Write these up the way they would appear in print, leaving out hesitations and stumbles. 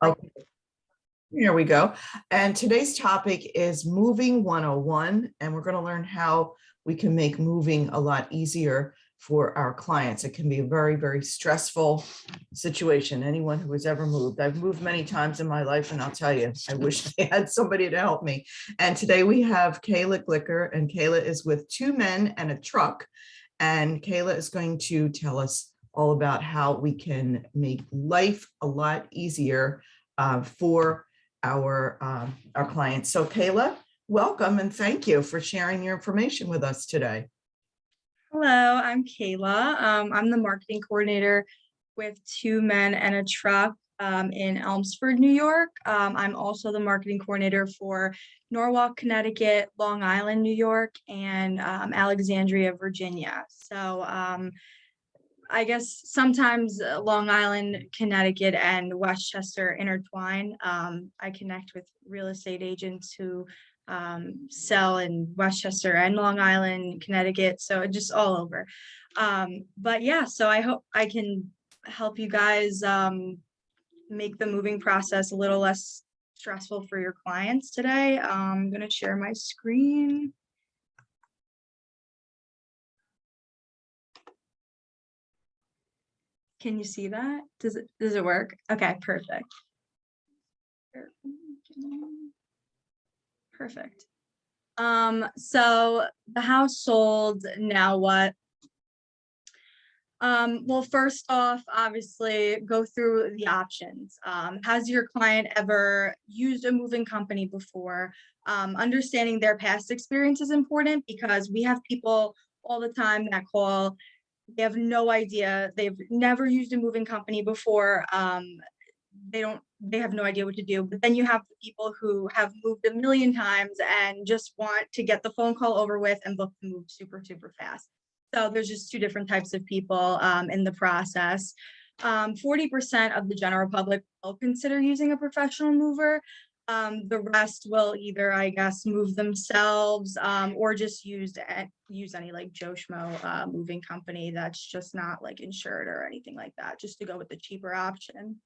Okay, here we go. And today's topic is Moving 101, and we're going to learn how we can make moving a lot easier for our clients. It can be a very, very stressful situation. Anyone who has ever moved, I've moved many times in my life, and I'll tell you, I wish I had somebody to help me. And today we have Kayla Glicker, and Kayla is with two men and a truck. And Kayla is going to tell us all about how we can make life a lot easier for our clients. So Kayla, welcome and thank you for sharing your information with us today. Hello, I'm Kayla. I'm the marketing coordinator with Two Men and a Truck in Elmsford, New York. I'm also the marketing coordinator for Norwalk, Connecticut, Long Island, New York, and Alexandria, Virginia. So I guess sometimes Long Island, Connecticut, and Westchester intertwine. I connect with real estate agents who sell in Westchester and Long Island, Connecticut, so just all over. But yeah, so I hope I can help you guys make the moving process a little less stressful for your clients today. I'm going to share my screen. Can you see that? Does it work? Okay, perfect. Perfect. So the house sold, now what? Well, first off, obviously go through the options. Has your client ever used a moving company before? Understanding their past experience is important because we have people all the time that call. They have no idea. They've never used a moving company before. They have no idea what to do. But then you have the people who have moved a million times and just want to get the phone call over with and book the move super, super fast. So there's just two different types of people in the process. 40% of the general public will consider using a professional mover. The rest will either, I guess, move themselves or just use any like Joe Schmo moving company that's just not like insured or anything like that, just to go with the cheaper option.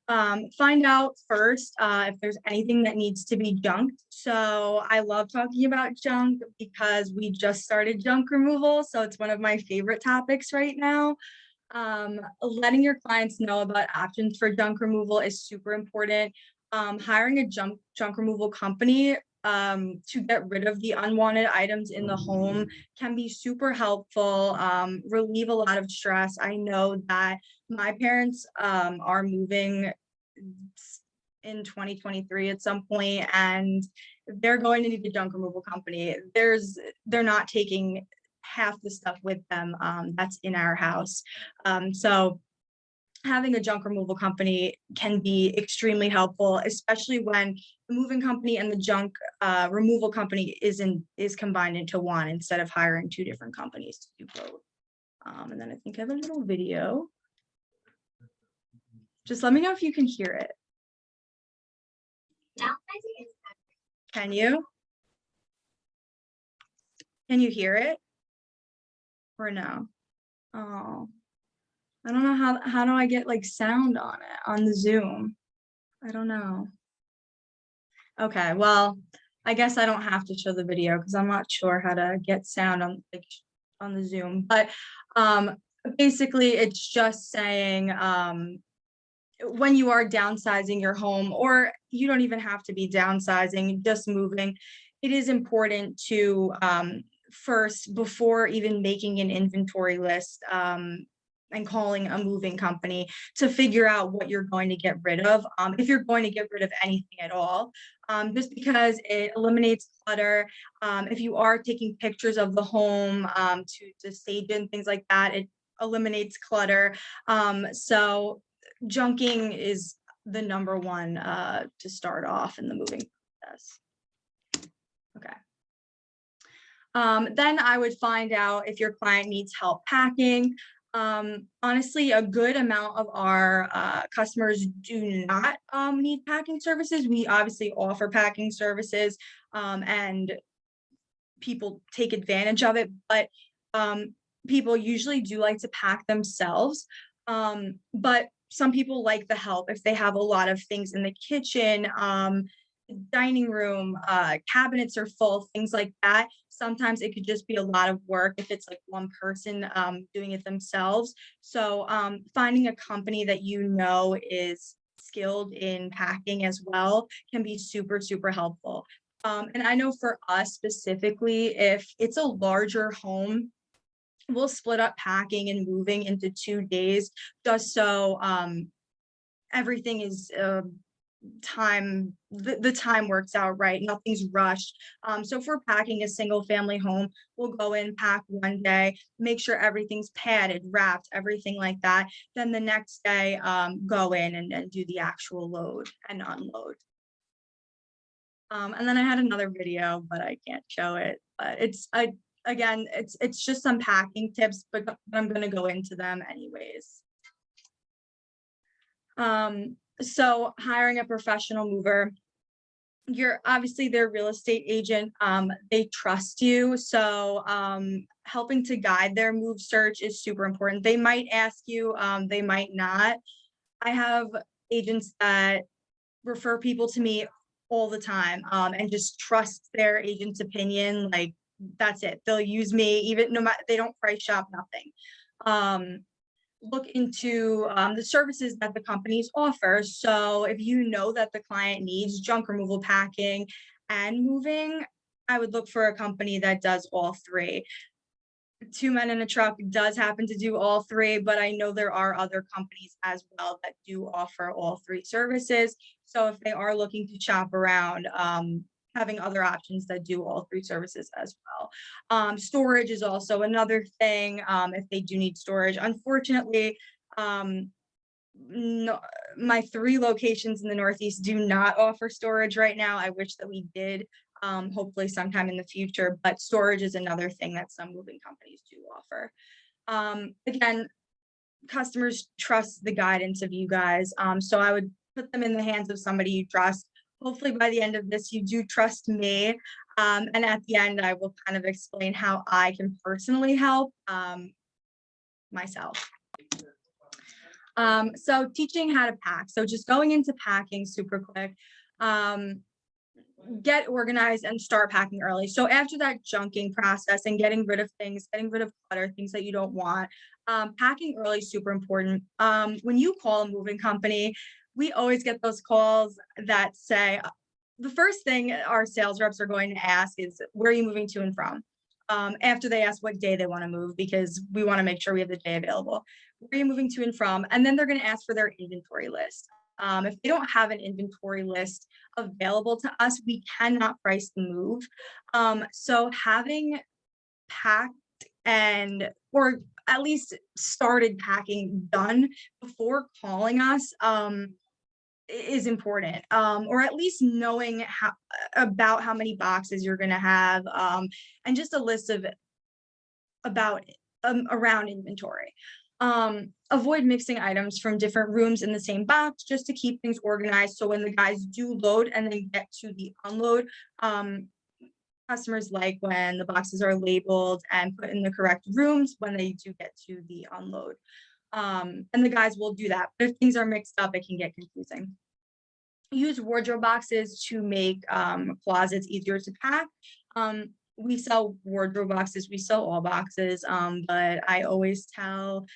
Find out first if there's anything that needs to be junked. So I love talking about junk because we just started junk removal. So it's one of my favorite topics right now. Letting your clients know about options for junk removal is super important. Hiring a junk removal company to get rid of the unwanted items in the home can be super helpful, relieve a lot of stress. I know that my parents are moving in 2023 at some point, and they're going to need a junk removal company. They're not taking half the stuff with them that's in our house. So having a junk removal company can be extremely helpful, especially when the moving company and the junk removal company is combined into one instead of hiring two different companies to do both. And then I think I have a little video. Just let me know if you can hear it. Can you? Can you hear it? Or no? Oh, I don't know how do I get like sound on it on the Zoom? I don't know. Okay, well, I guess I don't have to show the video because I'm not sure how to get sound on the Zoom. But basically, it's just saying when you are downsizing your home, or you don't even have to be downsizing, just moving, it is important to first, before even making an inventory list and calling a moving company, to figure out what you're going to get rid of, if you're going to get rid of anything at all, just because it eliminates clutter. If you are taking pictures of the home to stage and things like that, it eliminates clutter. So junking is the number one to start off in the moving process. Okay. Then I would find out if your client needs help packing. Honestly, a good amount of our customers do not need packing services. We obviously offer packing services and people take advantage of it, but people usually do like to pack themselves. But some people like the help if they have a lot of things in the kitchen, dining room, cabinets are full, things like that. Sometimes it could just be a lot of work if it's like one person doing it themselves. So finding a company that you know is skilled in packing as well can be super, super helpful. And I know for us specifically, if it's a larger home, we'll split up packing and moving into 2 days, just so everything is the time works out right, nothing's rushed. So if we're packing a single family home, we'll go in, pack one day, make sure everything's padded, wrapped, everything like that. Then the next day, go in and do the actual load and unload. And then I had another video, but I can't show it. But again, it's just some packing tips, but I'm gonna go into them anyways. So hiring a professional mover, you're obviously their real estate agent. They trust you. So helping to guide their move search is super important. They might ask you, they might not. I have agents that refer people to me all the time, and just trust their agent's opinion. Like that's it. They'll use me even no matter, they don't price shop, nothing. Look into the services that the companies offer. So if you know that the client needs junk removal, packing, and moving, I would look for a company that does all three. Two Men in a Truck does happen to do all three, but I know there are other companies as well that do offer all three services. So if they are looking to shop around, having other options that do all three services as well. Storage is also another thing, if they do need storage. Unfortunately, no, my 3 locations in the Northeast do not offer storage right now. I wish that we did, hopefully sometime in the future, but storage is another thing that some moving companies do offer. Again, customers trust the guidance of you guys. So I would put them in the hands of somebody you trust. Hopefully by the end of this, you do trust me. And at the end, I will kind of explain how I can personally help myself. So teaching how to pack. So just going into packing super quick. Get organized and start packing early. So after that junking process and getting rid of things, getting rid of clutter, things that you don't want, packing early is super important. When you call a moving company, we always get those calls that say, the first thing our sales reps are going to ask is, where are you moving to and from? After they ask what day they want to move, because we want to make sure we have the day available. Where are you moving to and from? And then they're going to ask for their inventory list. If they don't have an inventory list available to us, we cannot price the move. So having packed or at least started packing done before calling us is important, or at least knowing about how many boxes you're going to have, and just a list of around inventory. Avoid mixing items from different rooms in the same box, just to keep things organized. So when the guys do load and then get to the unload, customers like when the boxes are labeled and put in the correct rooms when they do get to the unload. And the guys will do that. But if things are mixed up, it can get confusing. Use wardrobe boxes to make closets easier to pack. We sell wardrobe boxes, we sell all boxes, but I always tell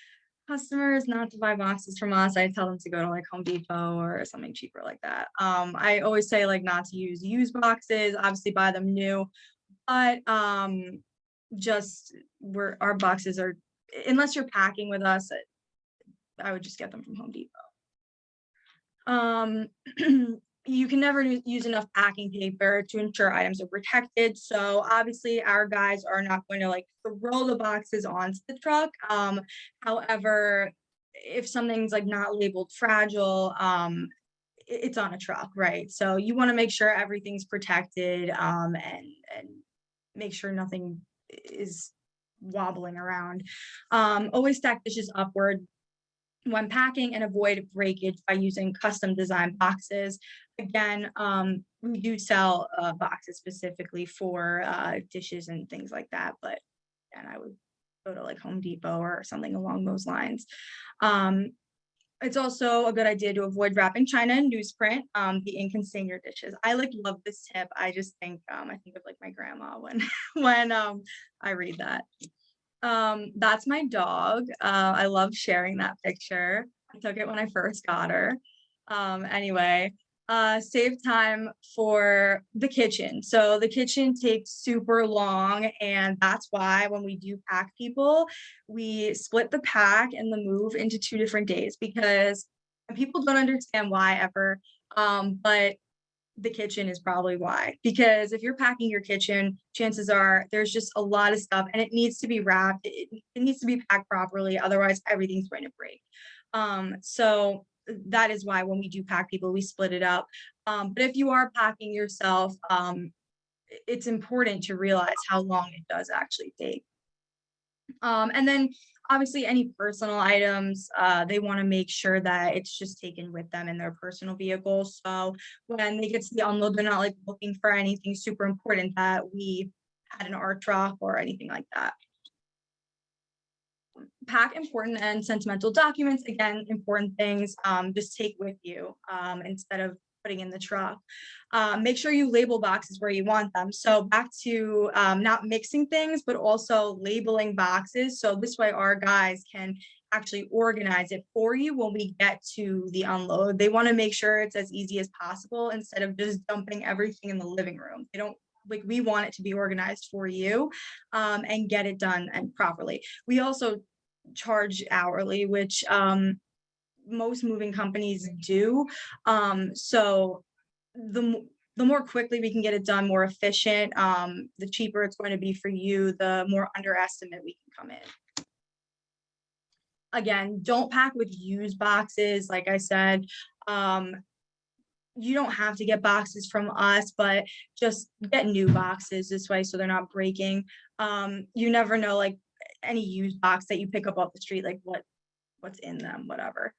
customers not to buy boxes from us. I tell them to go to like Home Depot or something cheaper like that. I always say like not to use used boxes, obviously buy them new, but just our boxes are, unless you're packing with us, I would just get them from Home Depot. You can never use enough packing paper to ensure items are protected. So obviously our guys are not going to like throw the boxes onto the truck. However, if something's like not labeled fragile, it's on a truck, right? So you want to make sure everything's protected, and make sure nothing is wobbling around. Always stack dishes upward when packing and avoid breakage by using custom design boxes. Again, we do sell boxes specifically for dishes and things like that, but and I would go to like Home Depot or something along those lines. It's also a good idea to avoid wrapping china in newsprint. The ink can stain your dishes. I love this tip. I just think I think of like my grandma when when I read that. That's my dog. I love sharing that picture. I took it when I first got her. Anyway, save time for the kitchen. So the kitchen takes super long, and that's why when we do pack people, we split the pack and the move into 2 different days, because people don't understand why ever. But the kitchen is probably why, because if you're packing your kitchen, chances are there's just a lot of stuff and it needs to be wrapped. It needs to be packed properly. Otherwise, everything's going to break. So that is why when we do pack people, we split it up. But if you are packing yourself, it's important to realize how long it does actually take. And then obviously any personal items, they want to make sure that it's just taken with them in their personal vehicle. So when they get to the unload, they're not like looking for anything super important that we had an art drop or anything like that. Pack important and sentimental documents. Again, important things, just take with you instead of putting in the truck. Make sure you label boxes where you want them. So back to not mixing things, but also labeling boxes. So this way our guys can actually organize it for you when we get to the unload. They want to make sure it's as easy as possible instead of just dumping everything in the living room. They don't like, we want it to be organized for you and get it done and properly. We also charge hourly, which most moving companies do. So the more quickly we can get it done, more efficient, the cheaper it's going to be for you, the more underestimate we can come in. Again, don't pack with used boxes. Like I said, you don't have to get boxes from us, but just get new boxes this way so they're not breaking. You never know, like any used box that you pick up off the street, like what's in them, whatever.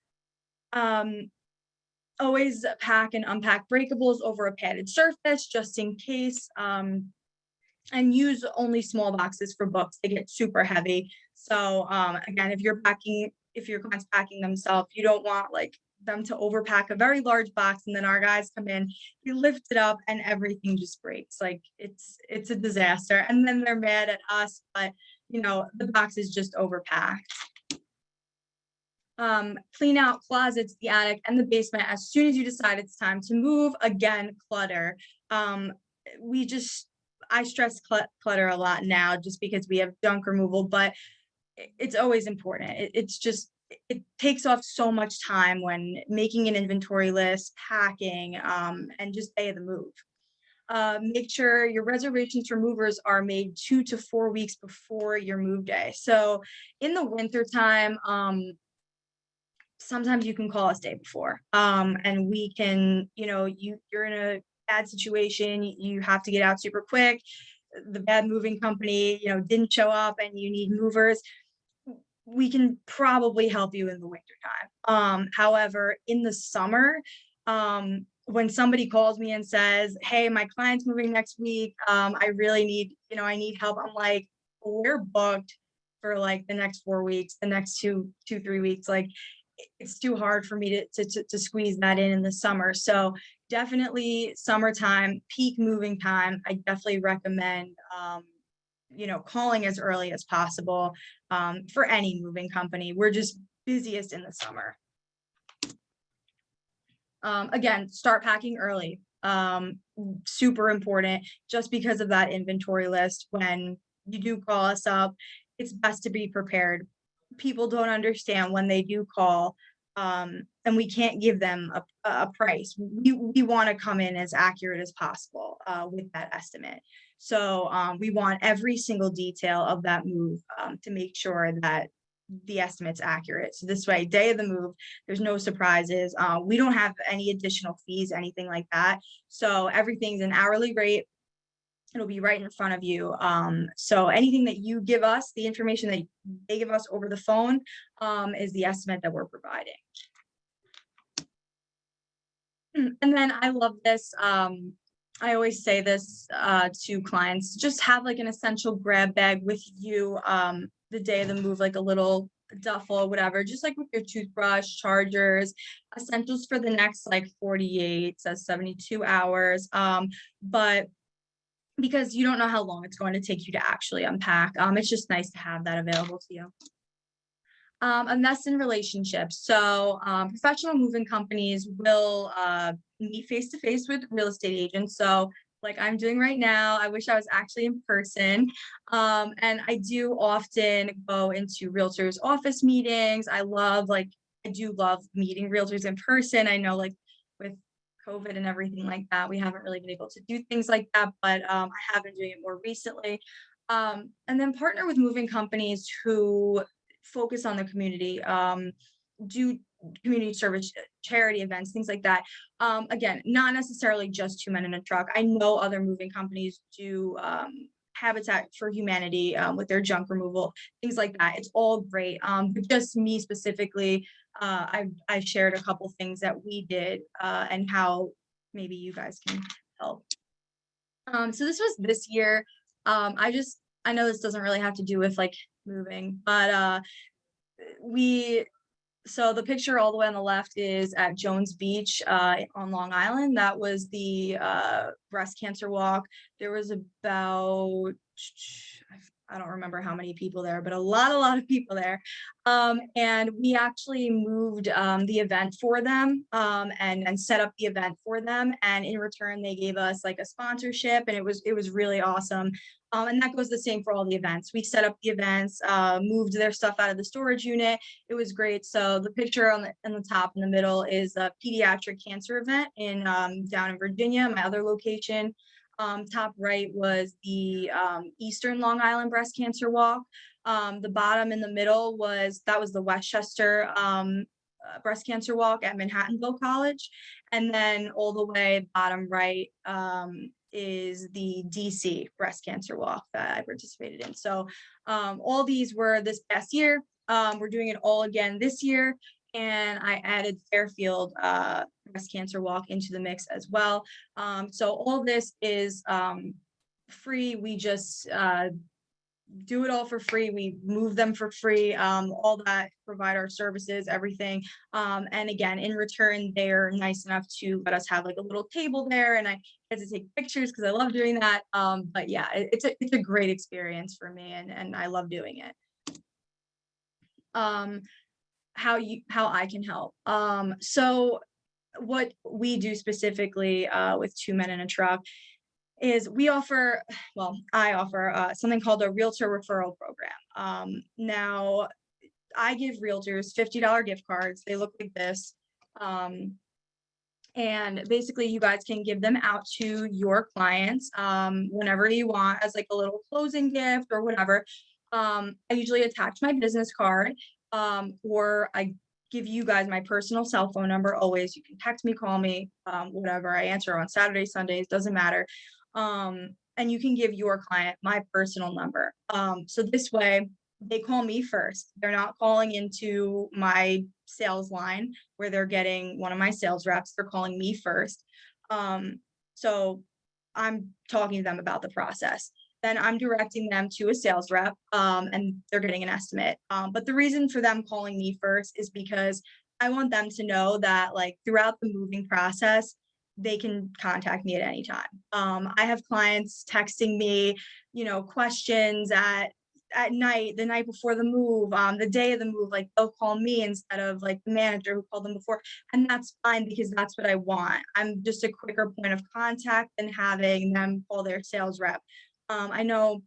Always pack and unpack breakables over a padded surface just in case. And use only small boxes for books. They get super heavy. So again, if your client's packing themselves, you don't want like them to overpack a very large box, and then our guys come in, you lift it up and everything just breaks. Like it's a disaster. And then they're mad at us, but you know, the box is just overpacked. Clean out closets, the attic, and the basement as soon as you decide it's time to move. Again, clutter. I stress clutter a lot now just because we have junk removal, but it's always important. It takes off so much time when making an inventory list, packing, and just day of the move. Make sure your reservations for movers are made 2 to 4 weeks before your move day. So in the winter time, sometimes you can call us day before, and we can, you're in a bad situation, you have to get out super quick. The bad moving company, didn't show up and you need movers. We can probably help you in the winter time. However, in the summer, when somebody calls me and says, hey, my client's moving next week, I really need, I need help. I'm like, we're booked for like the next 4 weeks, the next 3 weeks. Like, it's too hard for me to squeeze that in the summer. So definitely summertime, peak moving time. I definitely recommend, calling as early as possible for any moving company. We're just busiest in the summer. Again, start packing early. Super important, just because of that inventory list. When you do call us up, it's best to be prepared. People don't understand when they do call, and we can't give them a price. We want to come in as accurate as possible with that estimate. So we want every single detail of that move to make sure that the estimate's accurate. So this way, day of the move, there's no surprises. We don't have any additional fees, anything like that. So everything's an hourly rate. It'll be right in front of you. So anything that you give us, the information that they give us over the phone, is the estimate that we're providing. And then I love this. I always say this to clients, just have like an essential grab bag with you the day of the move, like a little duffel, whatever, just like with your toothbrush, chargers, essentials for the next like 48 to 72 hours. But because you don't know how long it's going to take you to actually unpack, it's just nice to have that available to you. Invest in relationships. So professional moving companies will meet face to face with real estate agents. So like I'm doing right now, I wish I was actually in person. And I do often go into realtors' office meetings. I do love meeting realtors in person. I know like with COVID and everything like that, we haven't really been able to do things like that, but I have been doing it more recently. And then partner with moving companies who focus on the community, do community service, charity events, things like that. Again, not necessarily just Two Men in a Truck. I know other moving companies do Habitat for Humanity with their junk removal, things like that. It's all great. But just me specifically, I shared a couple things that we did and how maybe you guys can help. So this was this year. I know this doesn't really have to do with like moving, but so the picture all the way on the left is at Jones Beach on Long Island. That was the breast cancer walk. There was about, I don't remember how many people there, but a lot of people there. And we actually moved the event for them and set up the event for them. And in return, they gave us like a sponsorship, and it was really awesome. And that goes the same for all the events. We set up the events, moved their stuff out of the storage unit. It was great. So the picture on the top in the middle is a pediatric cancer event in down in Virginia, my other location. Top right was the Eastern Long Island Breast Cancer Walk. The bottom in the middle was the Westchester Breast Cancer Walk at Manhattanville College. And then all the way bottom right is the DC Breast Cancer Walk that I participated in. So all these were this past year. We're doing it all again this year. And I added Fairfield Breast Cancer Walk into the mix as well. So all this is free. We just do it all for free. We move them for free, all that, provide our services, everything. And again, in return, they're nice enough to let us have like a little table there, and I get to take pictures because I love doing that. But yeah, it's a great experience for me, and I love doing it. How I can help. So what we do specifically with Two Men in a Truck is I offer something called a Realtor Referral Program. Now, I give realtors $50 gift cards. They look like this. And basically, you guys can give them out to your clients whenever you want as like a little closing gift or whatever. I usually attach my business card, or I give you guys my personal cell phone number. Always, you can text me, call me, whatever. I answer on Saturdays, Sundays, doesn't matter. And you can give your client my personal number. So this way they call me first. They're not calling into my sales line where they're getting one of my sales reps. They're calling me first. So I'm talking to them about the process. Then I'm directing them to a sales rep, and they're getting an estimate. But the reason for them calling me first is because I want them to know that like throughout the moving process, they can contact me at any time. I have clients texting me, questions at night, the night before the move, the day of the move, like they'll call me instead of like the manager who called them before. And that's fine because that's what I want. I'm just a quicker point of contact than having them call their sales rep. I know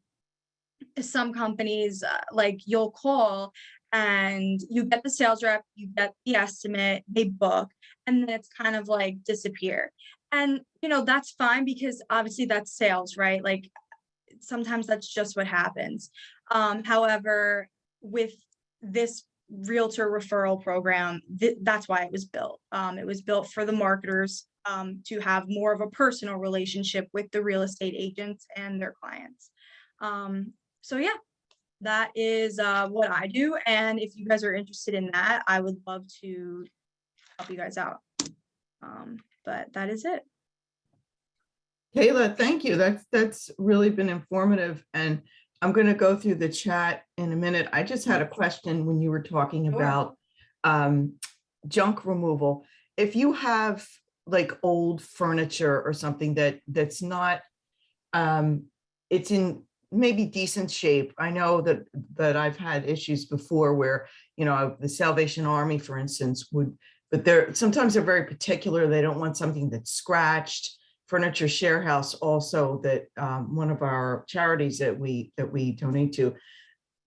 some companies, like you'll call and you get the sales rep, you get the estimate, they book, and then it's kind of like disappear. And, that's fine because obviously that's sales, right? Like sometimes that's just what happens. However, with this realtor referral program, that's why it was built. It was built for the marketers to have more of a personal relationship with the real estate agents and their clients. So yeah, that is what I do. And if you guys are interested in that, I would love to help you guys out. But that is it. Kayla, thank you. That's really been informative. And I'm going to go through the chat in a minute. I just had a question when you were talking Sure. about um, junk removal. If you have like old furniture or something that's not, it's in maybe decent shape. I know that I've had issues before where, the Salvation Army, for instance, but sometimes they're very particular. They don't want something that's scratched. Furniture Share House also, that one of our charities that we donate to,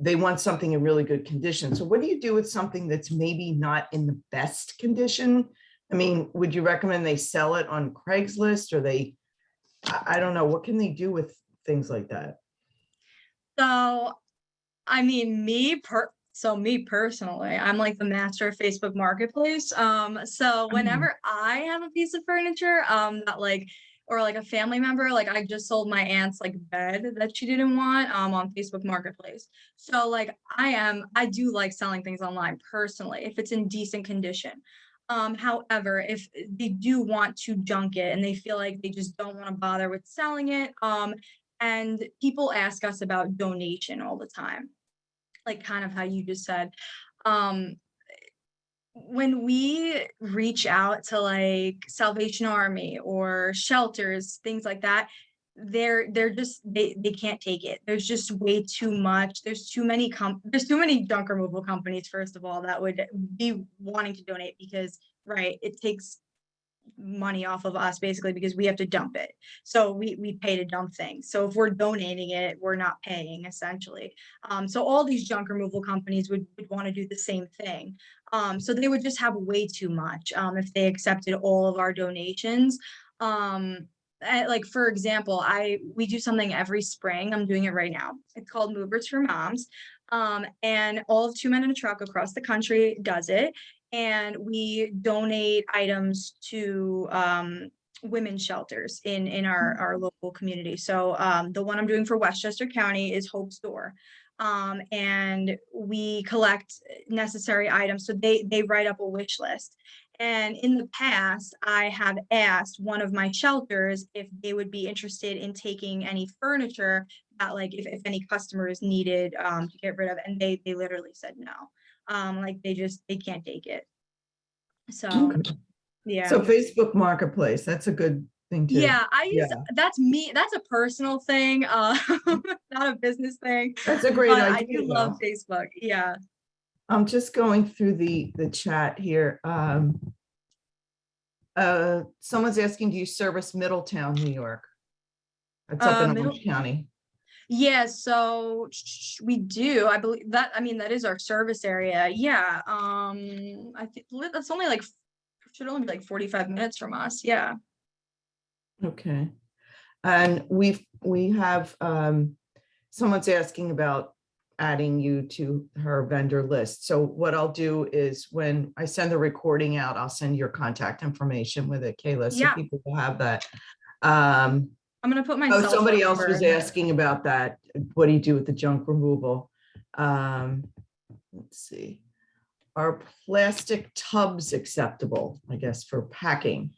they want something in really good condition. So what do you do with something that's maybe not in the best condition? I mean, would you recommend they sell it on Craigslist, or I don't know, what can they do with things like that? So, I mean, me personally, I'm like the master of Facebook Marketplace. So whenever I have a piece of furniture, that like, or like a family member, like I just sold my aunt's like bed that she didn't want, on Facebook Marketplace. So like I do like selling things online personally, if it's in decent condition. However, if they do want to junk it and they feel like they just don't want to bother with selling it, and people ask us about donation all the time, like kind of how you just said. Um, when we reach out to like Salvation Army or shelters, things like that, they're just they can't take it. There's just way too much. There's too many junk removal companies, first of all, that would be wanting to donate because right, it takes money off of us basically because we have to dump it. So we pay to dump things. So if we're donating it, we're not paying essentially. So all these junk removal companies would want to do the same thing. So they would just have way too much if they accepted all of our donations. Like for example, we do something every spring. I'm doing it right now. It's called Movers for Moms. And all of Two Men in a Truck across the country does it, and we donate items to women's shelters in our local community. So the one I'm doing for Westchester County is Hope's Door. And we collect necessary items. So they write up a wish list. And in the past, I have asked one of my shelters if they would be interested in taking any furniture that, like, if any customers needed to get rid of, and they literally said no. Like they can't take it. So Okay. yeah. So Facebook Marketplace, that's a good thing to, Yeah, yeah, that's me, that's a personal thing, not a business thing, that's a great but I idea do love though. Facebook. Yeah. I'm just going through the chat here. Someone's asking, do you service Middletown, New York? It's up in Middle Orange County. Yeah, so we do. I believe that, I mean, that is our service area. Yeah. I think that's only like should only be like 45 minutes from us. Yeah. Okay. And we have someone's asking about adding you to her vendor list. So what I'll do is when I send the recording out, I'll send your contact information with it, Kayla, so Yeah. people will have that. Um, I'm gonna put my oh, cell phone somebody else number was in there. asking about that. What do you do with the junk removal? Um, let's see. Are plastic tubs acceptable, I guess, for packing?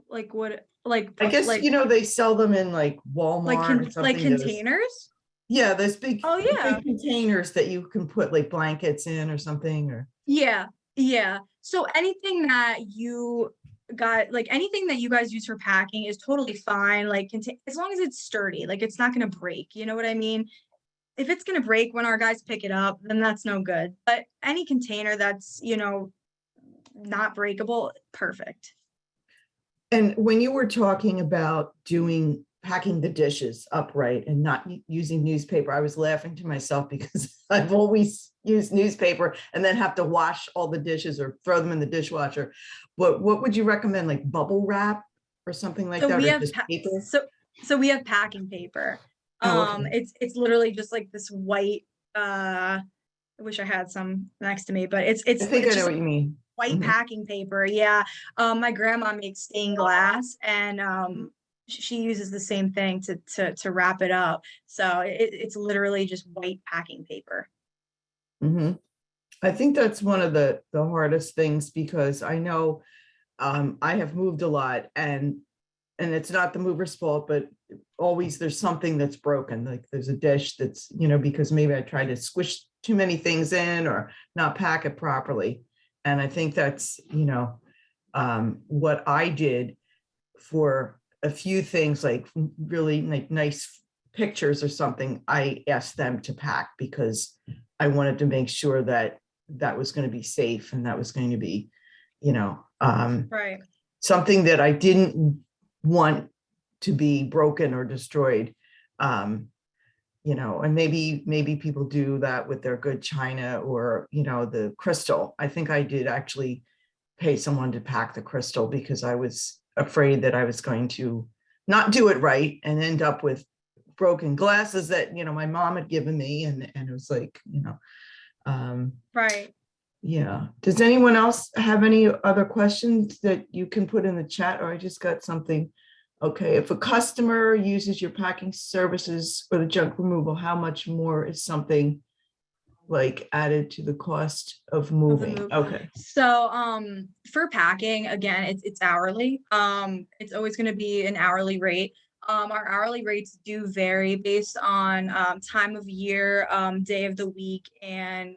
Like what, like, I guess, they sell them in like Walmart or like something. containers? Yeah, those big, Oh yeah. big containers that you can put like blankets in or something, or. Yeah. Yeah. So anything that you got, like anything that you guys use for packing is totally fine. Like as long as it's sturdy, like it's not gonna break. You know what I mean? If it's gonna break when our guys pick it up, then that's no good. But any container that's, not breakable, perfect. And when you were talking about packing the dishes upright and not using newspaper, I was laughing to myself because I've always used newspaper and then have to wash all the dishes or throw them in the dishwasher. What would you recommend, like bubble wrap or something like So that, we or have just paper? so we have packing paper. Oh, okay. It's literally just like this white, I wish I had some next to me, but it's I think I it's know just what like you mean. white Mhm. packing paper. Yeah. My grandma makes stained glass, and she uses the same thing to wrap it up. So it's literally just white packing paper. Mhm. I think that's one of the hardest things because I know I have moved a lot, and and it's not the mover's fault, but always there's something that's broken. Like there's a dish that's, because maybe I tried to squish too many things in or not pack it properly. And I think that's, what I did for a few things, like really like nice pictures or something. I asked them to pack because I wanted to make sure that that was going to be safe and that was going to be, Right. something that I didn't want to be broken or destroyed. And maybe people do that with their good china or, the crystal. I think I did actually pay someone to pack the crystal because I was afraid that I was going to not do it right and end up with broken glasses that, my mom had given me. And it was like, Right. yeah. Does anyone else have any other questions that you can put in the chat, or I just got something? Okay, if a customer uses your packing services for the junk removal, how much more is something like added to the cost of moving? move. Okay. So for packing, again, it's hourly. It's always going to be an hourly rate. Our hourly rates do vary based on time of year, day of the week, and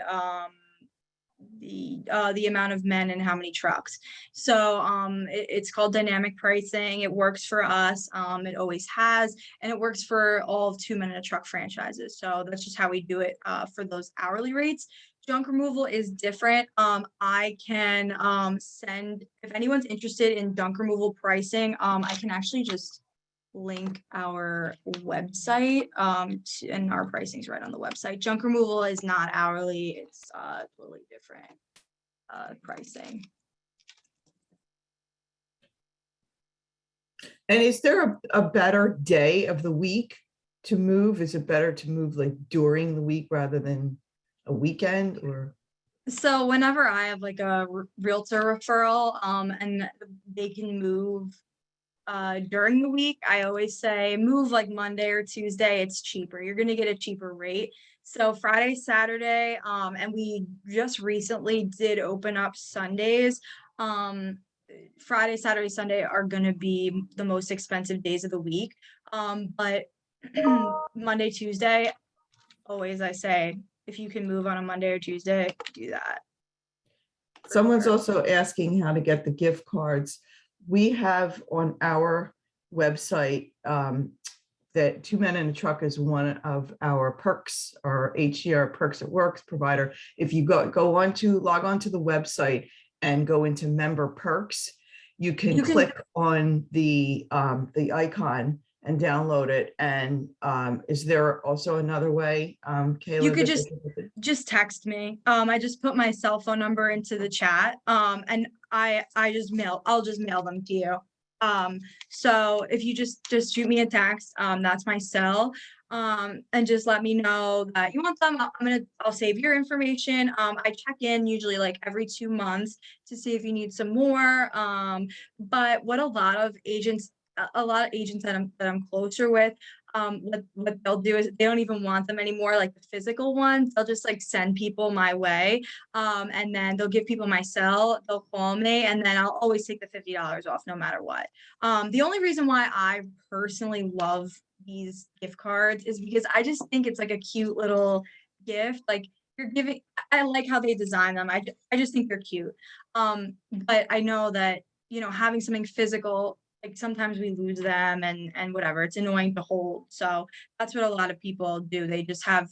the amount of men and how many trucks. So it's called dynamic pricing. It works for us. It always has, and it works for all of 2 Men and a Truck franchises. So that's just how we do it for those hourly rates. Junk removal is different. I can send, if anyone's interested in junk removal pricing, I can actually just link our website and our pricing's right on the website. Junk removal is not hourly, it's totally different pricing. And is there a better day of the week to move? Is it better to move like during the week rather than a weekend? Or So whenever I have like a realtor referral and they can move during the week, I always say move like Monday or Tuesday, it's cheaper. You're gonna get a cheaper rate. So Friday, Saturday, and we just recently did open up Sundays. Friday, Saturday, Sunday are gonna be the most expensive days of the week. But Monday, Tuesday, always I say, if you can move on a Monday or Tuesday, do that. someone's sure. also asking how to get the gift cards. We have on our website that 2 Men and a Truck is one of our perks, our HGR Perks at Works provider. If you log on to the website and go into member perks, you can click on the icon and download it. And is there also another way, Kayla? You could just text me. I just put my cell phone number into the chat. And I'll just mail them to you. So if you just shoot me a text, that's my cell. And just let me know that you want them. I'll save your information. I check in usually like every 2 months to see if you need some more. But what a lot of agents that I'm closer with, what they'll do is they don't even want them anymore, like the physical ones. They'll just like send people my way, and then they'll give people my cell. They'll call me, and then I'll always take the $50 off no matter what. The only reason why I personally love these gift cards is because I just think it's like a cute little gift. Like you're giving, I like how they design them. I just think they're cute. But I know that having something physical, like sometimes we lose them and whatever, it's annoying to hold. So that's what a lot of people do. They just have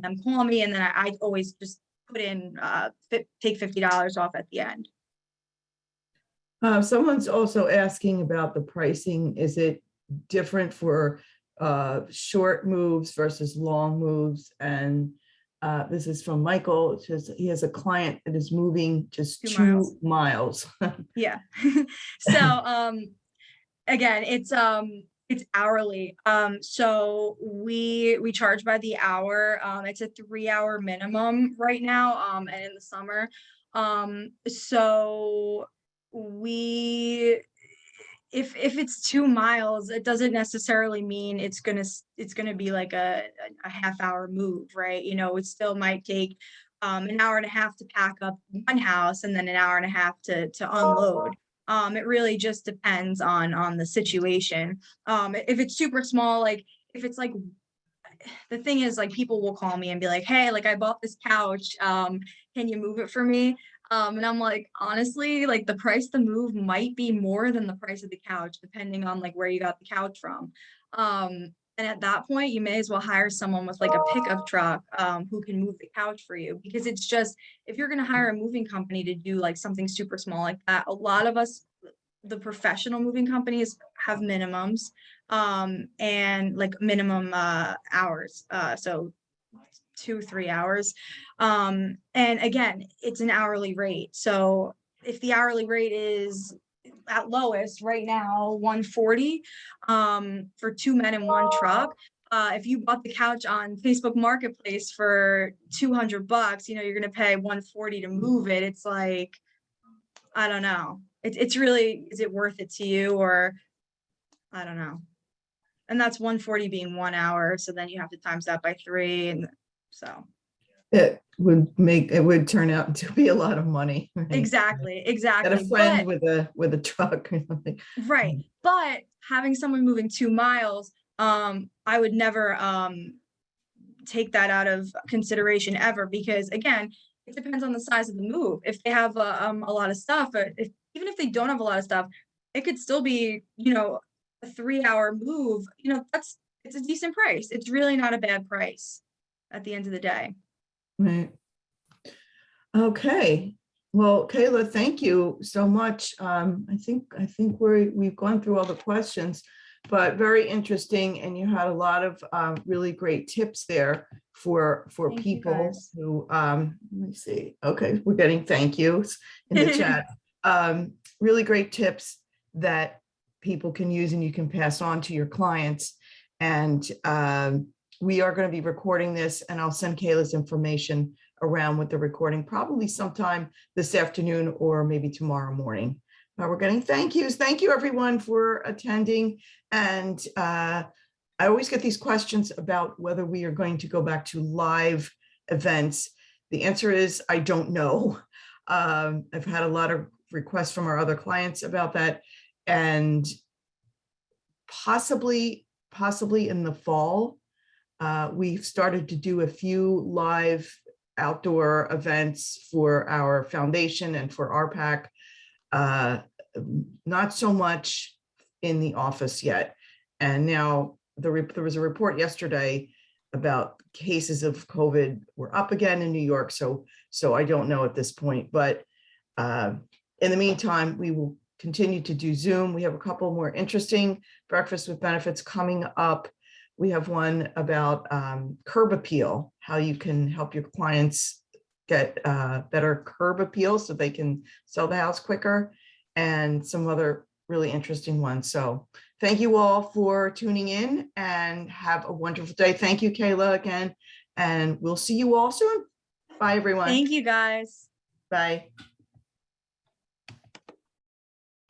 them call me, and then I always just put in take $50 off at the end. Someone's also asking about the pricing. Is it different for short moves versus long moves? And this is from Michael. It says he has a client that is moving just 2 miles. Yeah. So again, it's hourly. So we charge by the hour. It's a 3-hour minimum right now, and in the summer. So if it's 2 miles, it doesn't necessarily mean it's gonna be like a half-hour move, right? It still might take an hour and a half to pack up one house and then an hour and a half to unload. It really just depends on the situation. If it's super small, like if it's like, the thing is, like, people will call me and be like, hey, like I bought this couch, can you move it for me? And I'm like, honestly, like the price to move might be more than the price of the couch, depending on like where you got the couch from. And at that point, you may as well hire someone with like a pickup truck, who can move the couch for you. Because it's just, if you're gonna hire a moving company to do like something super small like that, a lot of us, the professional moving companies, have minimums, and like minimum hours, so 2-3 hours, and again, it's an hourly rate. So if the hourly rate is at lowest right now 140, for 2 men and 1 truck, if you bought the couch on Facebook Marketplace for $200, you know, you're gonna pay 140 to move it. It's like, I don't know. It's really, is it worth it to you, or I don't know. And that's 140 being 1 hour. So then you have to times that by 3. And so. It would turn out to be a lot of money. Right? Exactly. Got a Exactly. friend But with a truck or something. right. But having someone moving 2 miles, I would never take that out of consideration ever, because again, it depends on the size of the move. If they have a lot of stuff, or even if they don't have a lot of stuff, it could still be, you know, a 3-hour move. You know, it's a decent price. It's really not a bad price at the end of the day. Right. Okay. Well, Kayla, thank you so much. I think we've gone through all the questions, but very interesting, and you had a lot of really great tips there for Thank you, people guys. who, let me see. Okay, we're getting thank yous in the chat. Really great tips that people can use and you can pass on to your clients. And we are going to be recording this, and I'll send Kayla's information around with the recording probably sometime this afternoon or maybe tomorrow morning. We're getting thank yous. Thank you everyone for attending. And I always get these questions about whether we are going to go back to live events. The answer is I don't know. I've had a lot of requests from our other clients about that, and possibly in the fall. We've started to do a few live outdoor events for our foundation and for RPAC. Not so much in the office yet. And now there was a report yesterday about cases of COVID were up again in New York. So I don't know at this point, but in the meantime, we will continue to do Zoom. We have a couple more interesting breakfast with benefits coming up. We have one about curb appeal, how you can help your clients get better curb appeal so they can sell the house quicker, and some other really interesting ones. So thank you all for tuning in, and have a wonderful day. Thank you, Kayla, again, and we'll see you all soon. Bye, everyone. Thank you, guys. Bye.